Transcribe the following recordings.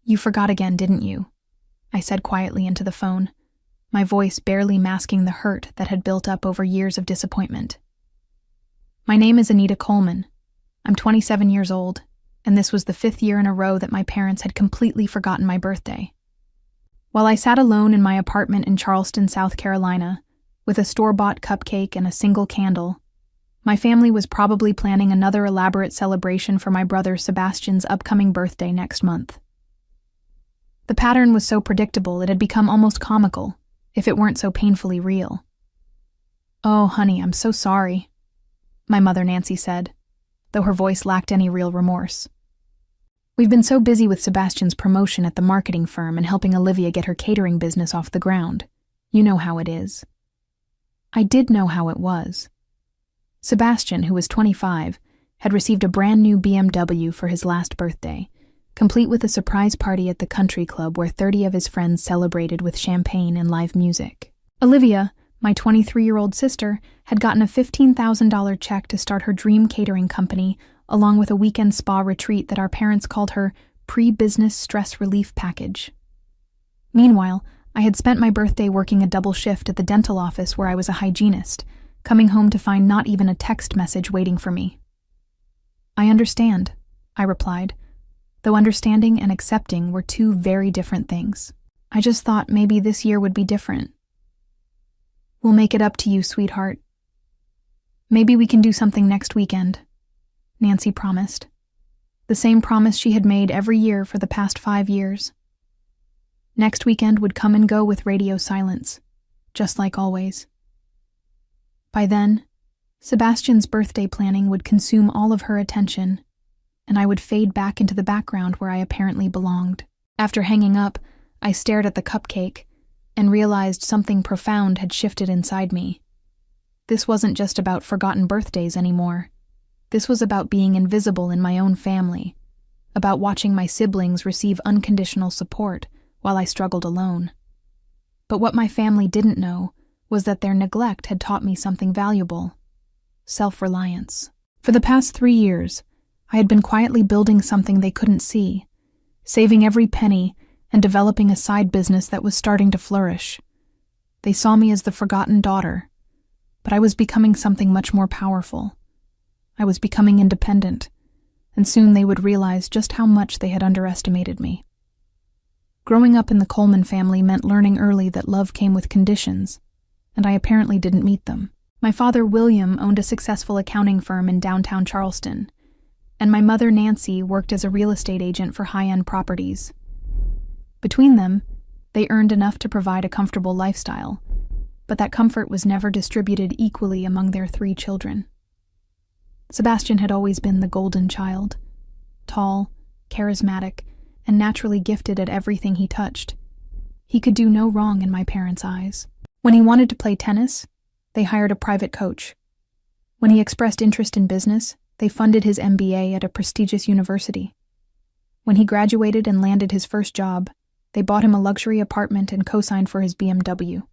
"You forgot again, didn't you?" I said quietly into the phone, my voice barely masking the hurt that had built up over years of disappointment. "My name is Anita Coleman. I'm 27 years old, and this was the 5th year in a row that my parents had completely forgotten my birthday. While I sat alone in my apartment in Charleston, South Carolina, with a store-bought cupcake and a single candle, my family was probably planning another elaborate celebration for my brother Sebastian's upcoming birthday next month. The pattern was so predictable it had become almost comical, if it weren't so painfully real. "Oh, honey, I'm so sorry," my mother Nancy said, though her voice lacked any real remorse. "We've been so busy with Sebastian's promotion at the marketing firm and helping Olivia get her catering business off the ground. You know how it is." I did know how it was. Sebastian, who was 25, had received a brand new BMW for his last birthday, complete with a surprise party at the country club where 30 of his friends celebrated with champagne and live music. Olivia, my 23-year-old sister, had gotten a $15,000 check to start her dream catering company, along with a weekend spa retreat that our parents called her pre-business stress relief package. Meanwhile, I had spent my birthday working a double shift at the dental office where I was a hygienist, coming home to find not even a text message waiting for me. "I understand," I replied, though understanding and accepting were two very different things. "I just thought maybe this year would be different." "We'll make it up to you, sweetheart. Maybe we can do something next weekend," Nancy promised. The same promise she had made every year for the past 5 years. Next weekend would come and go with radio silence, just like always. By then, Sebastian's birthday planning would consume all of her attention, and I would fade back into the background where I apparently belonged. After hanging up, I stared at the cupcake and realized something profound had shifted inside me. This wasn't just about forgotten birthdays anymore. This was about being invisible in my own family, about watching my siblings receive unconditional support while I struggled alone. But what my family didn't know was that their neglect had taught me something valuable: self-reliance. For the past 3 years, I had been quietly building something they couldn't see, saving every penny and developing a side business that was starting to flourish. They saw me as the forgotten daughter, but I was becoming something much more powerful. I was becoming independent, and soon they would realize just how much they had underestimated me. Growing up in the Coleman family meant learning early that love came with conditions, and I apparently didn't meet them. My father, William, owned a successful accounting firm in downtown Charleston, and my mother, Nancy, worked as a real estate agent for high-end properties. Between them, they earned enough to provide a comfortable lifestyle, but that comfort was never distributed equally among their 3 children. Sebastian had always been the golden child, tall, charismatic, and naturally gifted at everything he touched. He could do no wrong in my parents' eyes. When he wanted to play tennis, they hired a private coach. When he expressed interest in business, they funded his MBA at a prestigious university. When he graduated and landed his first job, they bought him a luxury apartment and co-signed for his BMW.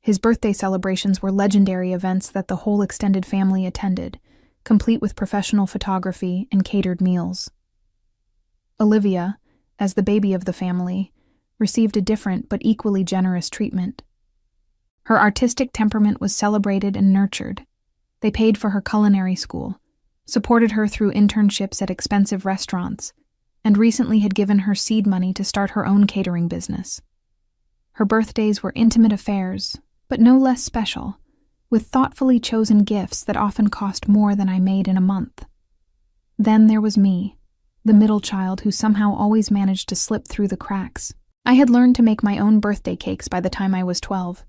His birthday celebrations were legendary events that the whole extended family attended, complete with professional photography and catered meals. Olivia, as the baby of the family, received a different but equally generous treatment. Her artistic temperament was celebrated and nurtured. They paid for her culinary school, supported her through internships at expensive restaurants, and recently had given her seed money to start her own catering business. Her birthdays were intimate affairs, but no less special, with thoughtfully chosen gifts that often cost more than I made in a month. Then there was me, the middle child who somehow always managed to slip through the cracks. I had learned to make my own birthday cakes by the time I was 12.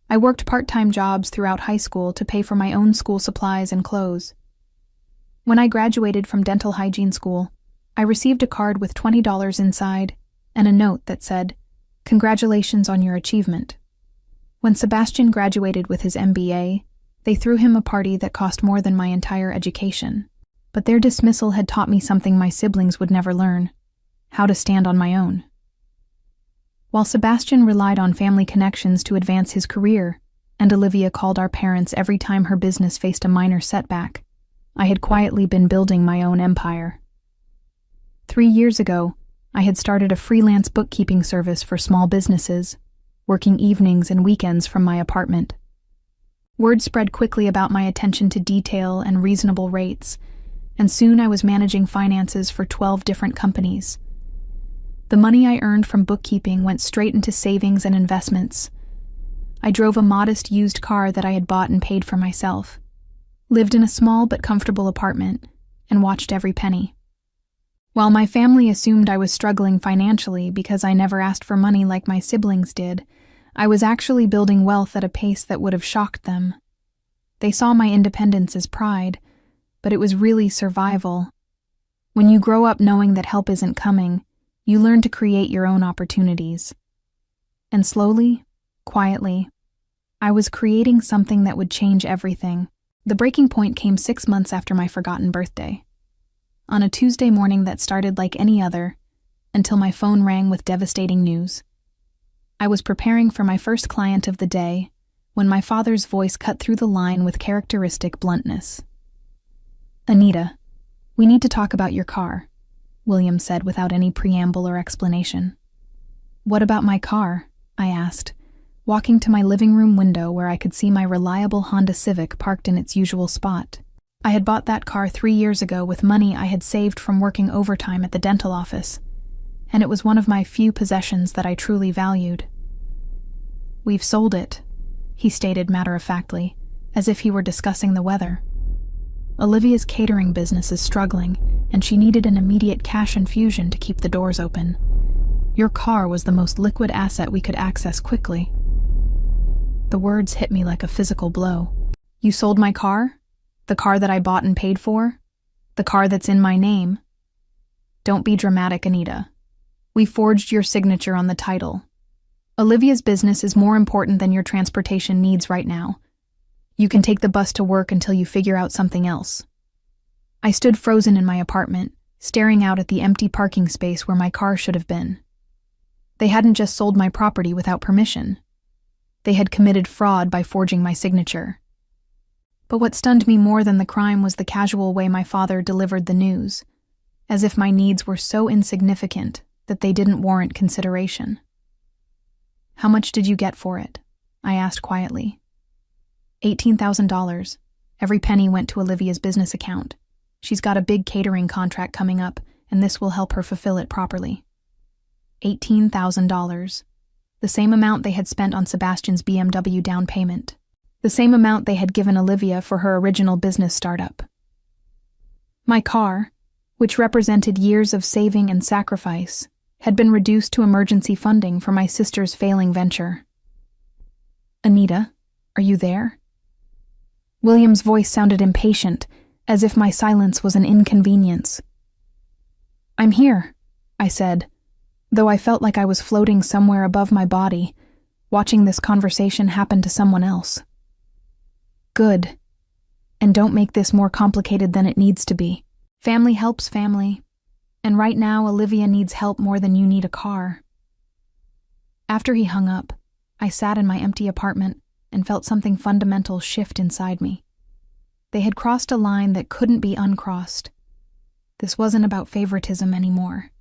I worked part-time jobs throughout high school to pay for my own school supplies and clothes. When I graduated from dental hygiene school, I received a card with $20 inside and a note that said, "Congratulations on your achievement." When Sebastian graduated with his MBA, they threw him a party that cost more than my entire education. But their dismissal had taught me something my siblings would never learn: how to stand on my own. While Sebastian relied on family connections to advance his career, and Olivia called our parents every time her business faced a minor setback, I had quietly been building my own empire. 3 years ago, I had started a freelance bookkeeping service for small businesses, working evenings and weekends from my apartment. Word spread quickly about my attention to detail and reasonable rates, and soon I was managing finances for 12 different companies. The money I earned from bookkeeping went straight into savings and investments. I drove a modest used car that I had bought and paid for myself, lived in a small but comfortable apartment, and watched every penny. While my family assumed I was struggling financially because I never asked for money like my siblings did, I was actually building wealth at a pace that would have shocked them. They saw my independence as pride, but it was really survival. When you grow up knowing that help isn't coming, you learn to create your own opportunities. And slowly, quietly, I was creating something that would change everything. The breaking point came 6 months after my forgotten birthday. On a Tuesday morning that started like any other, until my phone rang with devastating news. I was preparing for my first client of the day when my father's voice cut through the line with characteristic bluntness. "Anita, we need to talk about your car," William said without any preamble or explanation. "What about my car?" I asked, walking to my living room window where I could see my reliable Honda Civic parked in its usual spot. I had bought that car 3 years ago with money I had saved from working overtime at the dental office, and it was one of my few possessions that I truly valued. "We've sold it," he stated matter-of-factly, as if he were discussing the weather. "Olivia's catering business is struggling, and she needed an immediate cash infusion to keep the doors open. Your car was the most liquid asset we could access quickly." The words hit me like a physical blow. "You sold my car? The car that I bought and paid for? The car that's in my name?" "Don't be dramatic, Anita. We forged your signature on the title. Olivia's business is more important than your transportation needs right now. You can take the bus to work until you figure out something else." I stood frozen in my apartment, staring out at the empty parking space where my car should have been. They hadn't just sold my property without permission. They had committed fraud by forging my signature. But what stunned me more than the crime was the casual way my father delivered the news, as if my needs were so insignificant that they didn't warrant consideration. "How much did you get for it?" I asked quietly. $18,000. Every penny went to Olivia's business account. She's got a big catering contract coming up, and this will help her fulfill it properly. $18,000. The same amount they had spent on Sebastian's BMW down payment. The same amount they had given Olivia for her original business startup. My car, which represented years of saving and sacrifice, had been reduced to emergency funding for my sister's failing venture. "Anita, are you there?" William's voice sounded impatient, as if my silence was an inconvenience. "I'm here," I said, though I felt like I was floating somewhere above my body, watching this conversation happen to someone else. "Good. And don't make this more complicated than it needs to be. Family helps family, and right now Olivia needs help more than you need a car." After he hung up, I sat in my empty apartment and felt something fundamental shift inside me. They had crossed a line that couldn't be uncrossed. This wasn't about favoritism anymore.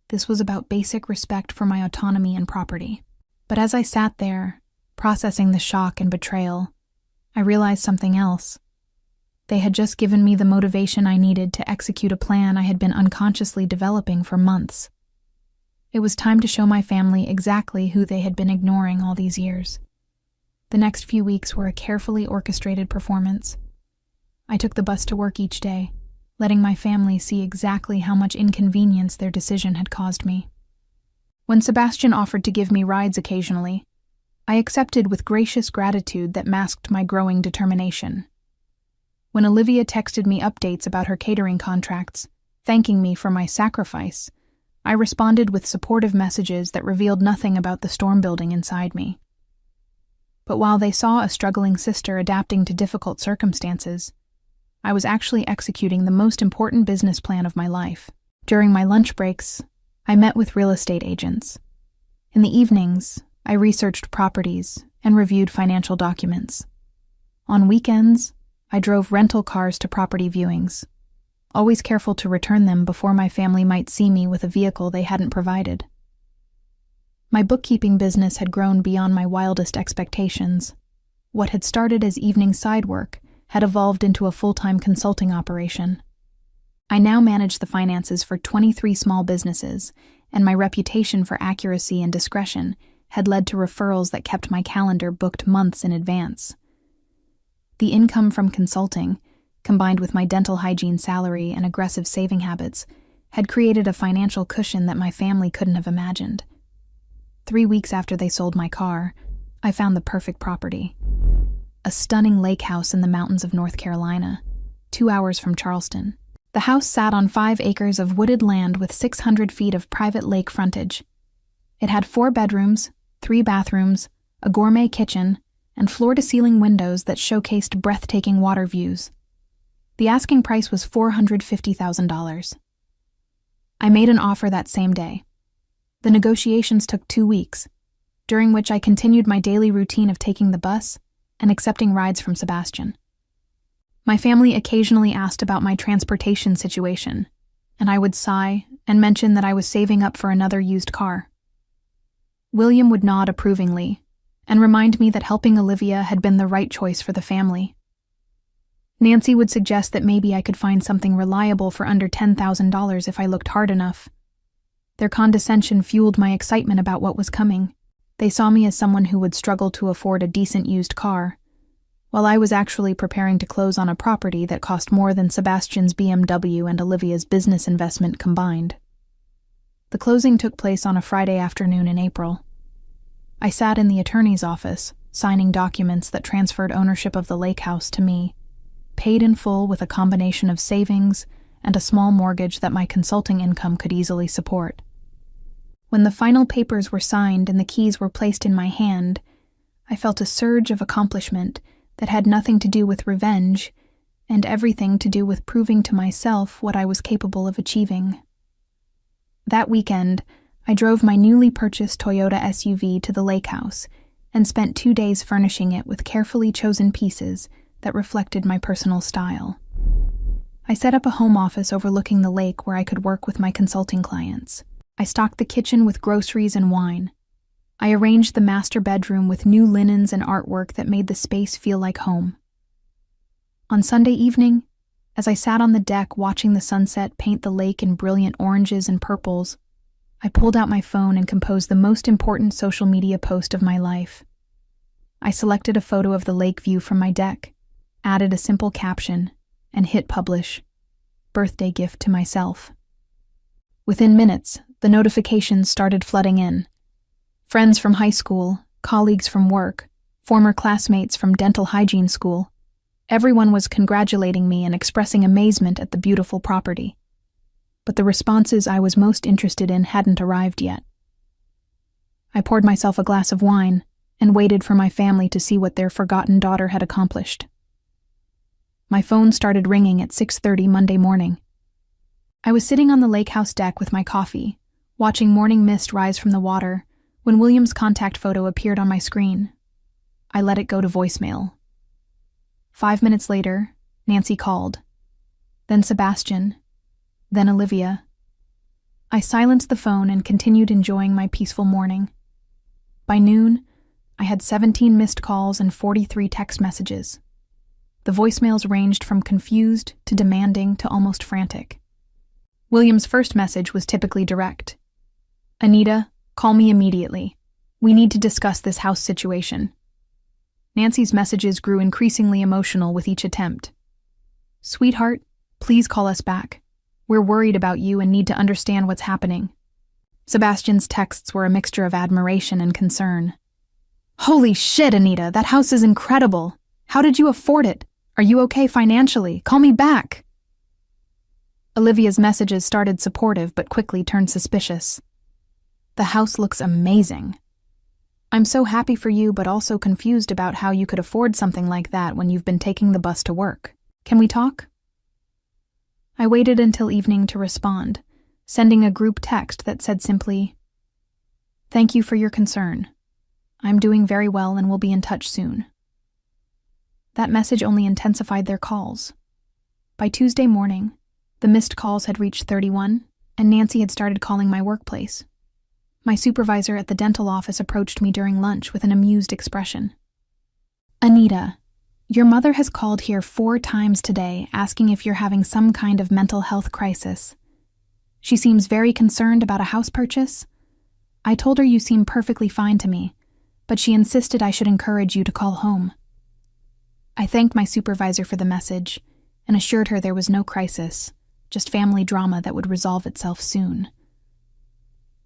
This was about basic respect for my autonomy and property. But as I sat there, processing the shock and betrayal, I realized something else. They had just given me the motivation I needed to execute a plan I had been unconsciously developing for months. It was time to show my family exactly who they had been ignoring all these years. The next few weeks were a carefully orchestrated performance. I took the bus to work each day, letting my family see exactly how much inconvenience their decision had caused me. When Sebastian offered to give me rides occasionally, I accepted with gracious gratitude that masked my growing determination. When Olivia texted me updates about her catering contracts, thanking me for my sacrifice, I responded with supportive messages that revealed nothing about the storm building inside me. But while they saw a struggling sister adapting to difficult circumstances, I was actually executing the most important business plan of my life. During my lunch breaks, I met with real estate agents. In the evenings, I researched properties and reviewed financial documents. On weekends, I drove rental cars to property viewings. always careful to return them before my family might see me with a vehicle they hadn't provided. My bookkeeping business had grown beyond my wildest expectations. What had started as evening side work had evolved into a full-time consulting operation. I now managed the finances for 23 small businesses, and my reputation for accuracy and discretion had led to referrals that kept my calendar booked months in advance. The income from consulting, combined with my dental hygiene salary and aggressive saving habits, had created a financial cushion that my family couldn't have imagined. 3 weeks after they sold my car, I found the perfect property. A stunning lake house in the mountains of North Carolina, 2 hours from Charleston. The house sat on 5 acres of wooded land with 600 feet of private lake frontage. It had 4 bedrooms, 3 bathrooms, a gourmet kitchen, and floor-to-ceiling windows that showcased breathtaking water views. The asking price was $450,000. I made an offer that same day. The negotiations took 2 weeks, during which I continued my daily routine of taking the bus and accepting rides from Sebastian. My family occasionally asked about my transportation situation, and I would sigh and mention that I was saving up for another used car. William would nod approvingly and remind me that helping Olivia had been the right choice for the family. Nancy would suggest that maybe I could find something reliable for under $10,000 if I looked hard enough. Their condescension fueled my excitement about what was coming. They saw me as someone who would struggle to afford a decent used car, while I was actually preparing to close on a property that cost more than Sebastian's BMW and Olivia's business investment combined. The closing took place on a Friday afternoon in April. I sat in the attorney's office, signing documents that transferred ownership of the lake house to me, paid in full with a combination of savings and a small mortgage that my consulting income could easily support. When the final papers were signed and the keys were placed in my hand, I felt a surge of accomplishment that had nothing to do with revenge and everything to do with proving to myself what I was capable of achieving. That weekend, I drove my newly purchased Toyota SUV to the lake house and spent 2 days furnishing it with carefully chosen pieces that reflected my personal style. I set up a home office overlooking the lake where I could work with my consulting clients. I stocked the kitchen with groceries and wine. I arranged the master bedroom with new linens and artwork that made the space feel like home. On Sunday evening, as I sat on the deck watching the sunset paint the lake in brilliant oranges and purples, I pulled out my phone and composed the most important social media post of my life. I selected a photo of the lake view from my deck, added a simple caption, and hit publish. Birthday gift to myself. Within minutes, the notifications started flooding in. Friends from high school, colleagues from work, former classmates from dental hygiene school. Everyone was congratulating me and expressing amazement at the beautiful property. But the responses I was most interested in hadn't arrived yet. I poured myself a glass of wine and waited for my family to see what their forgotten daughter had accomplished. My phone started ringing at 6:30 Monday morning. I was sitting on the lake house deck with my coffee, watching morning mist rise from the water, when William's contact photo appeared on my screen. I let it go to voicemail. 5 minutes later, Nancy called. Then Sebastian. Then Olivia. I silenced the phone and continued enjoying my peaceful morning. By noon, I had 17 missed calls and 43 text messages. The voicemails ranged from confused to demanding to almost frantic. William's first message was typically direct. "Anita, call me immediately. We need to discuss this house situation." Nancy's messages grew increasingly emotional with each attempt. "Sweetheart, please call us back. We're worried about you and need to understand what's happening." Sebastian's texts were a mixture of admiration and concern. "Holy shit, Anita, that house is incredible. How did you afford it? Are you okay financially? Call me back." Olivia's messages started supportive but quickly turned suspicious. "The house looks amazing. I'm so happy for you but also confused about how you could afford something like that when you've been taking the bus to work. Can we talk?" I waited until evening to respond, sending a group text that said simply, "Thank you for your concern. I'm doing very well and will be in touch soon." That message only intensified their calls. By Tuesday morning, The missed calls had reached 31, and Nancy had started calling my workplace. My supervisor at the dental office approached me during lunch with an amused expression. "Anita, your mother has called here 4 times today asking if you're having some kind of mental health crisis. She seems very concerned about a house purchase. I told her you seem perfectly fine to me, but she insisted I should encourage you to call home." I thanked my supervisor for the message and assured her there was no crisis, just family drama that would resolve itself soon.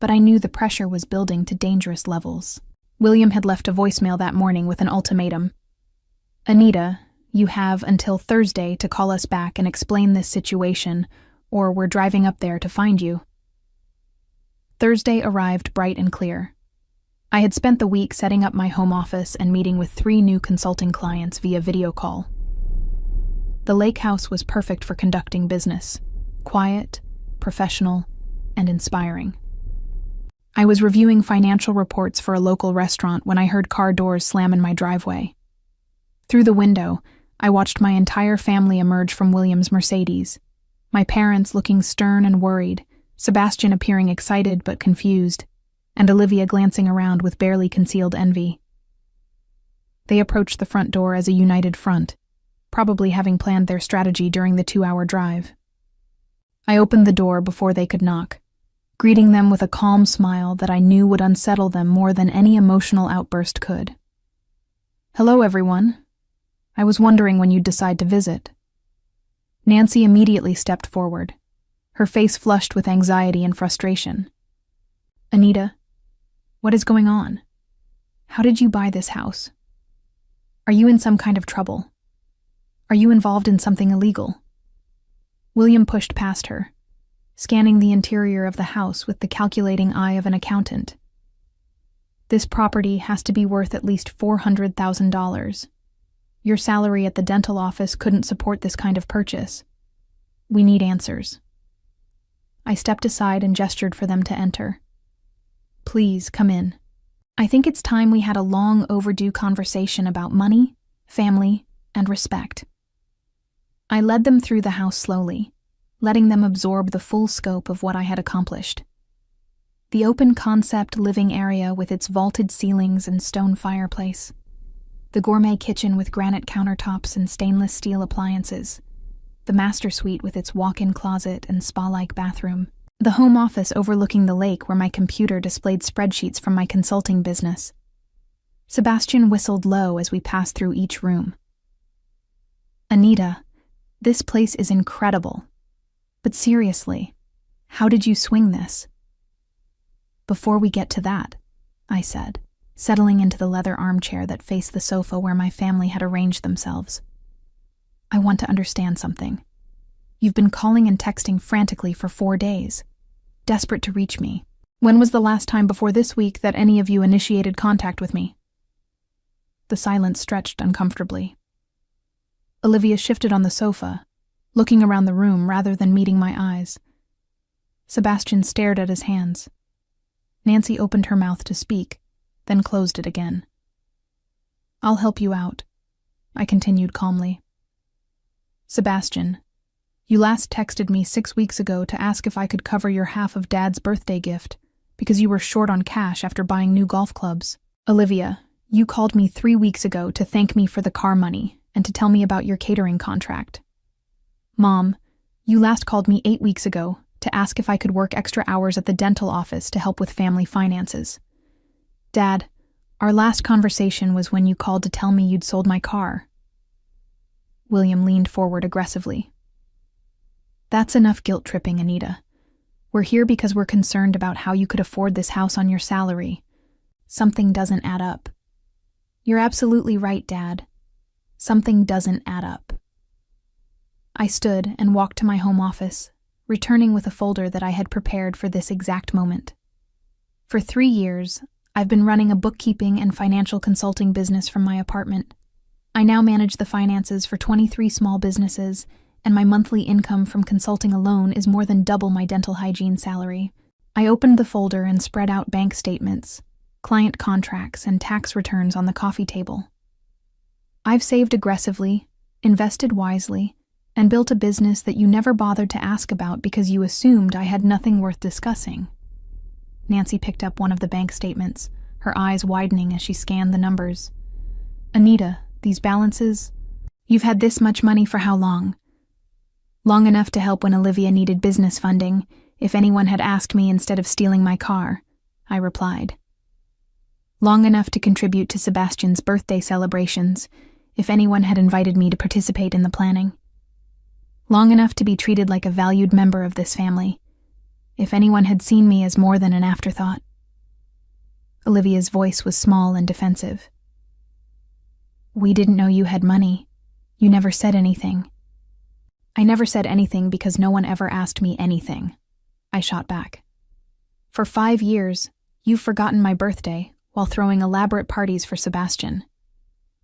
But I knew the pressure was building to dangerous levels. William had left a voicemail that morning with an ultimatum. "Anita, you have until Thursday to call us back and explain this situation, or we're driving up there to find you." Thursday arrived bright and clear. I had spent the week setting up my home office and meeting with 3 new consulting clients via video call. The lake house was perfect for conducting business, quiet, professional, and inspiring. I was reviewing financial reports for a local restaurant when I heard car doors slam in my driveway. Through the window, I watched my entire family emerge from William's Mercedes, my parents looking stern and worried, Sebastian appearing excited but confused, and Olivia glancing around with barely concealed envy. They approached the front door as a united front, probably having planned their strategy during the 2-hour drive. I opened the door before they could knock, greeting them with a calm smile that I knew would unsettle them more than any emotional outburst could. "Hello, everyone. I was wondering when you'd decide to visit." Nancy immediately stepped forward, her face flushed with anxiety and frustration. "Anita, what is going on? How did you buy this house? Are you in some kind of trouble? Are you involved in something illegal?" William pushed past her, scanning the interior of the house with the calculating eye of an accountant. "This property has to be worth at least $400,000. Your salary at the dental office couldn't support this kind of purchase. We need answers." I stepped aside and gestured for them to enter. "Please, come in. I think it's time we had a long overdue conversation about money, family, and respect." I led them through the house slowly, letting them absorb the full scope of what I had accomplished. The open-concept living area with its vaulted ceilings and stone fireplace, the gourmet kitchen with granite countertops and stainless steel appliances, the master suite with its walk-in closet and spa-like bathroom, the home office overlooking the lake where my computer displayed spreadsheets from my consulting business. Sebastian whistled low as we passed through each room. "Anita, this place is incredible. But seriously, how did you swing this?" "Before we get to that," I said, settling into the leather armchair that faced the sofa where my family had arranged themselves, "I want to understand something. You've been calling and texting frantically for 4 days, desperate to reach me. When was the last time before this week that any of you initiated contact with me?" The silence stretched uncomfortably. Olivia shifted on the sofa, looking around the room rather than meeting my eyes. Sebastian stared at his hands. Nancy opened her mouth to speak, then closed it again. "I'll help you out," I continued calmly. "Sebastian, you last texted me 6 weeks ago to ask if I could cover your half of Dad's birthday gift because you were short on cash after buying new golf clubs. Olivia, you called me 3 weeks ago to thank me for the car money and to tell me about your catering contract. Mom, you last called me 8 weeks ago to ask if I could work extra hours at the dental office to help with family finances. Dad, our last conversation was when you called to tell me you'd sold my car." William leaned forward aggressively. "That's enough guilt-tripping, Anita. We're here because we're concerned about how you could afford this house on your salary. Something doesn't add up." "You're absolutely right, Dad. Something doesn't add up." I stood and walked to my home office, returning with a folder that I had prepared for this exact moment. For 3 years, I've been running a bookkeeping and financial consulting business from my apartment. I now manage the finances for 23 small businesses, and my monthly income from consulting alone is more than double my dental hygiene salary. I opened the folder and spread out bank statements, client contracts, and tax returns on the coffee table. I've saved aggressively, invested wisely, and built a business that you never bothered to ask about because you assumed I had nothing worth discussing. Nancy picked up one of the bank statements, her eyes widening as she scanned the numbers. Anita, these balances, you've had this much money for how long? Long enough to help when Olivia needed business funding, if anyone had asked me instead of stealing my car, I replied. Long enough to contribute to Sebastian's birthday celebrations, if anyone had invited me to participate in the planning. Long enough to be treated like a valued member of this family, if anyone had seen me as more than an afterthought. Olivia's voice was small and defensive. We didn't know you had money. You never said anything. I never said anything because no one ever asked me anything, I shot back. For 5 years, you've forgotten my birthday while throwing elaborate parties for Sebastian.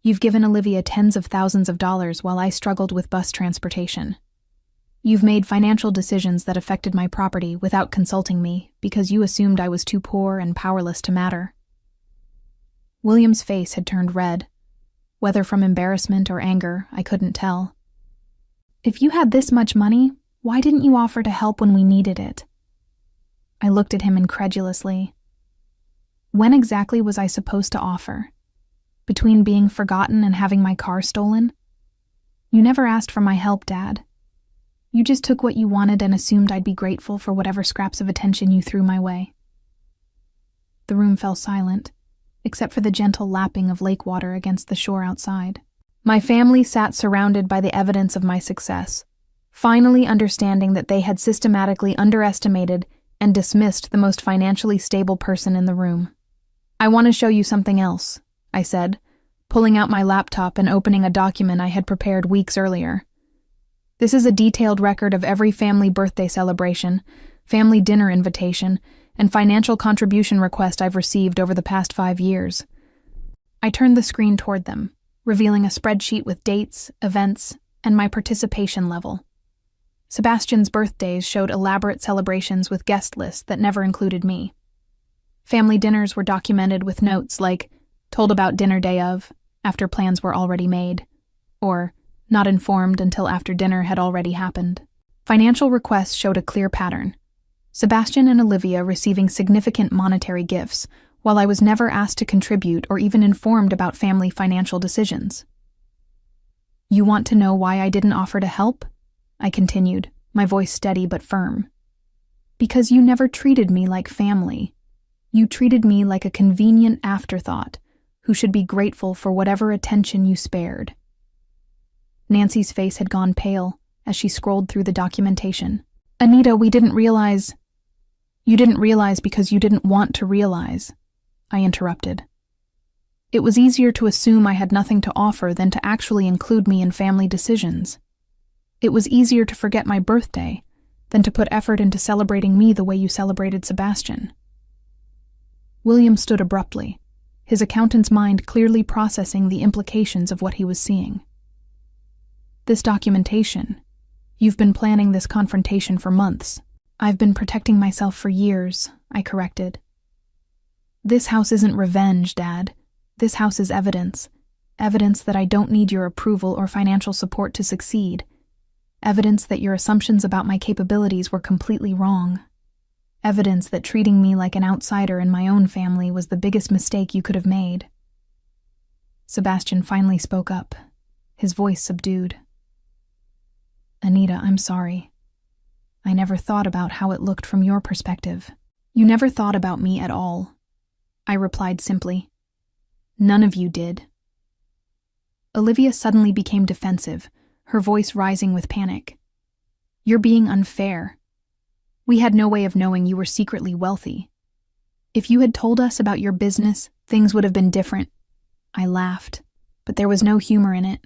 You've given Olivia tens of thousands of dollars while I struggled with bus transportation. You've made financial decisions that affected my property without consulting me because you assumed I was too poor and powerless to matter. William's face had turned red. Whether from embarrassment or anger, I couldn't tell. If you had this much money, why didn't you offer to help when we needed it? I looked at him incredulously. When exactly was I supposed to offer? Between being forgotten and having my car stolen? You never asked for my help, Dad. You just took what you wanted and assumed I'd be grateful for whatever scraps of attention you threw my way. The room fell silent, except for the gentle lapping of lake water against the shore outside. My family sat surrounded by the evidence of my success, finally understanding that they had systematically underestimated and dismissed the most financially stable person in the room. I want to show you something else, I said, pulling out my laptop and opening a document I had prepared weeks earlier. This is a detailed record of every family birthday celebration, family dinner invitation, and financial contribution request I've received over the past 5 years. I turned the screen toward them, revealing a spreadsheet with dates, events, and my participation level. Sebastian's birthdays showed elaborate celebrations with guest lists that never included me. Family dinners were documented with notes like, told about dinner day of, after plans were already made, or not informed until after dinner had already happened. Financial requests showed a clear pattern. Sebastian and Olivia receiving significant monetary gifts, while I was never asked to contribute or even informed about family financial decisions. You want to know why I didn't offer to help? I continued, my voice steady but firm. Because you never treated me like family. You treated me like a convenient afterthought who should be grateful for whatever attention you spared. Nancy's face had gone pale as she scrolled through the documentation. Anita, we didn't realize... You didn't realize because you didn't want to realize, I interrupted. It was easier to assume I had nothing to offer than to actually include me in family decisions. It was easier to forget my birthday than to put effort into celebrating me the way you celebrated Sebastian. William stood abruptly, his accountant's mind clearly processing the implications of what he was seeing. This documentation. You've been planning this confrontation for months. I've been protecting myself for years, I corrected. This house isn't revenge, Dad. This house is evidence. Evidence that I don't need your approval or financial support to succeed. Evidence that your assumptions about my capabilities were completely wrong. Evidence that treating me like an outsider in my own family was the biggest mistake you could have made. Sebastian finally spoke up, his voice subdued. Anita, I'm sorry. I never thought about how it looked from your perspective. You never thought about me at all, I replied simply. None of you did. Olivia suddenly became defensive, her voice rising with panic. You're being unfair. We had no way of knowing you were secretly wealthy. If you had told us about your business, things would have been different. I laughed, but there was no humor in it.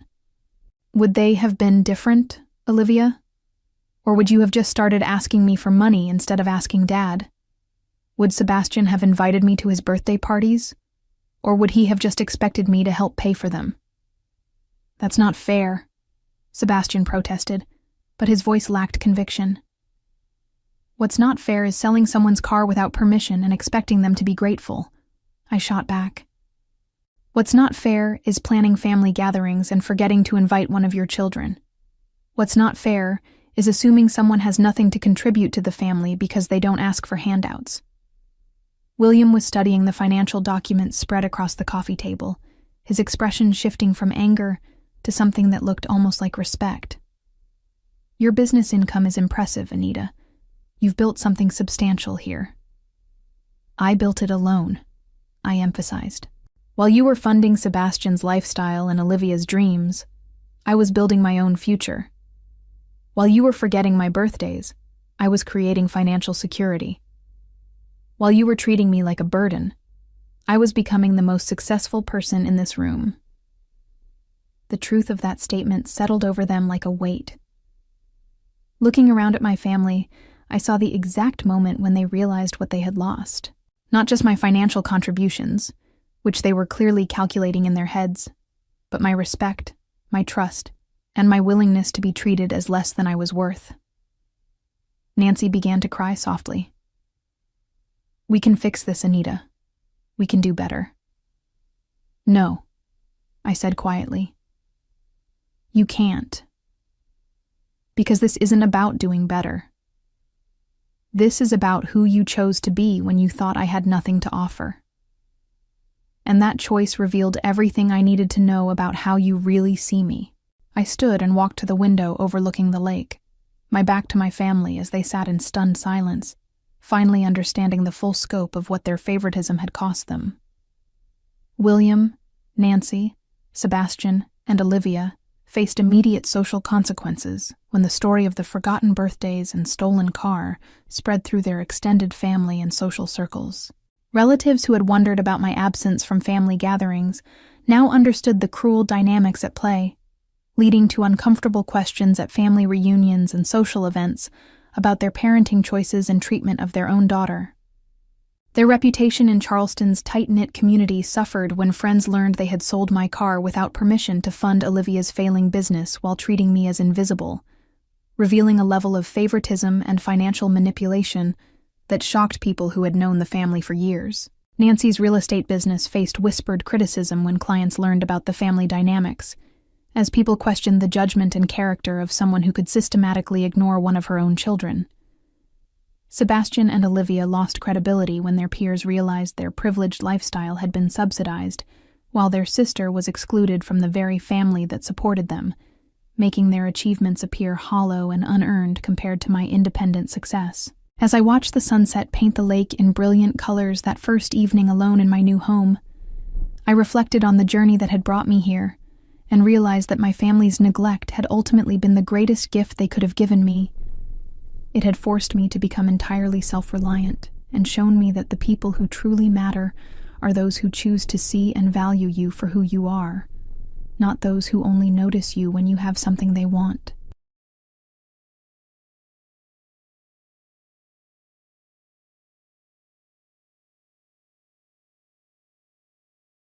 Would they have been different, Olivia? Or would you have just started asking me for money instead of asking Dad? Would Sebastian have invited me to his birthday parties? Or would he have just expected me to help pay for them? That's not fair, Sebastian protested, but his voice lacked conviction. What's not fair is selling someone's car without permission and expecting them to be grateful, I shot back. What's not fair is planning family gatherings and forgetting to invite one of your children. What's not fair is assuming someone has nothing to contribute to the family because they don't ask for handouts. William was studying the financial documents spread across the coffee table, his expression shifting from anger to something that looked almost like respect. Your business income is impressive, Anita. You've built something substantial here. I built it alone, I emphasized. While you were funding Sebastian's lifestyle and Olivia's dreams, I was building my own future. While you were forgetting my birthdays, I was creating financial security. While you were treating me like a burden, I was becoming the most successful person in this room. The truth of that statement settled over them like a weight. Looking around at my family, I saw the exact moment when they realized what they had lost. Not just my financial contributions, which they were clearly calculating in their heads, but my respect, my trust, and my willingness to be treated as less than I was worth. Nancy began to cry softly. We can fix this, Anita. We can do better. No, I said quietly. You can't. Because this isn't about doing better. This is about who you chose to be when you thought I had nothing to offer. And that choice revealed everything I needed to know about how you really see me. I stood and walked to the window overlooking the lake, my back to my family as they sat in stunned silence, finally understanding the full scope of what their favoritism had cost them. William, Nancy, Sebastian, and Olivia faced immediate social consequences when the story of the forgotten birthdays and stolen car spread through their extended family and social circles. Relatives who had wondered about my absence from family gatherings now understood the cruel dynamics at play, leading to uncomfortable questions at family reunions and social events about their parenting choices and treatment of their own daughter. Their reputation in Charleston's tight-knit community suffered when friends learned they had sold my car without permission to fund Olivia's failing business while treating me as invisible, revealing a level of favoritism and financial manipulation that shocked people who had known the family for years. Nancy's real estate business faced whispered criticism when clients learned about the family dynamics, as people questioned the judgment and character of someone who could systematically ignore one of her own children. Sebastian and Olivia lost credibility when their peers realized their privileged lifestyle had been subsidized, while their sister was excluded from the very family that supported them, making their achievements appear hollow and unearned compared to my independent success. As I watched the sunset paint the lake in brilliant colors that first evening alone in my new home, I reflected on the journey that had brought me here, and realized that my family's neglect had ultimately been the greatest gift they could have given me. It had forced me to become entirely self-reliant and shown me that the people who truly matter are those who choose to see and value you for who you are, not those who only notice you when you have something they want.